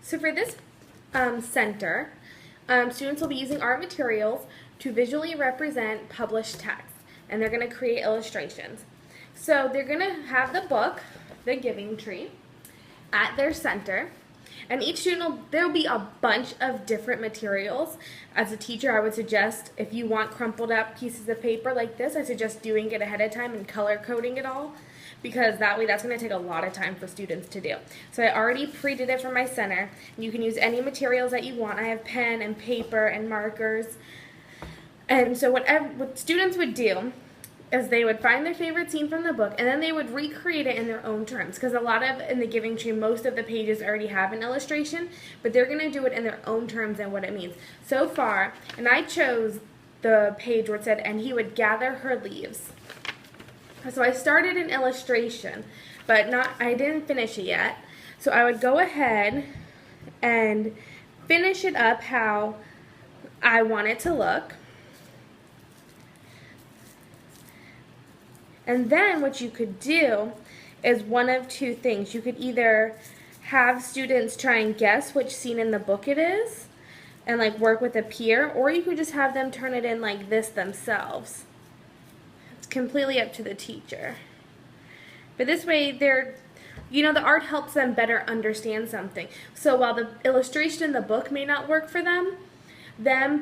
So for this center, students will be using art materials to visually represent published text, and they're going to create illustrations. So they're going to have the book, The Giving Tree, at their center, and each student, there'll be a bunch of different materials. As a teacher, I would suggest if you want crumpled up pieces of paper like this, I suggest doing it ahead of time and color coding it all, because that way that's going to take a lot of time for students to do. So I already pre-did it for my center. You can use any materials that you want. I have pen and paper and markers. And so what students would do is they would find their favorite scene from the book, and then they would recreate it in their own terms, because in The Giving Tree, most of the pages already have an illustration, but they're going to do it in their own terms and what it means. So far, and I chose the page where it said, "And he would gather her leaves." So I started an illustration, but I didn't finish it yet. So I would go ahead and finish it up how I want it to look. And then what you could do is one of two things. You could either have students try and guess which scene in the book it is and like work with a peer, or you could just have them turn it in like this themselves. It's completely up to the teacher. But this way the art helps them better understand something. So while the illustration in the book may not work for them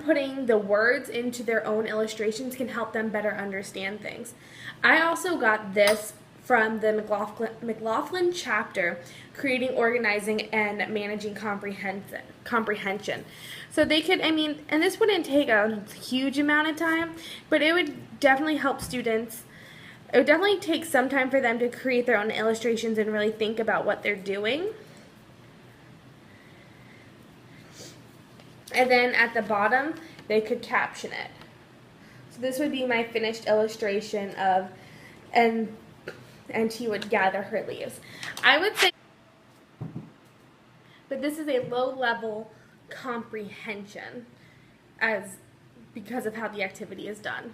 putting the words into their own illustrations can help them better understand things. I also got this from the McLaughlin chapter, Creating, Organizing, and Managing Comprehension. So they could, and this wouldn't take a huge amount of time, but it would definitely help students. It would definitely take some time for them to create their own illustrations and really think about what they're doing. And then at the bottom, they could caption it. So this would be my finished illustration of, and he would gather her leaves. I would say, but this is a low-level comprehension because of how the activity is done.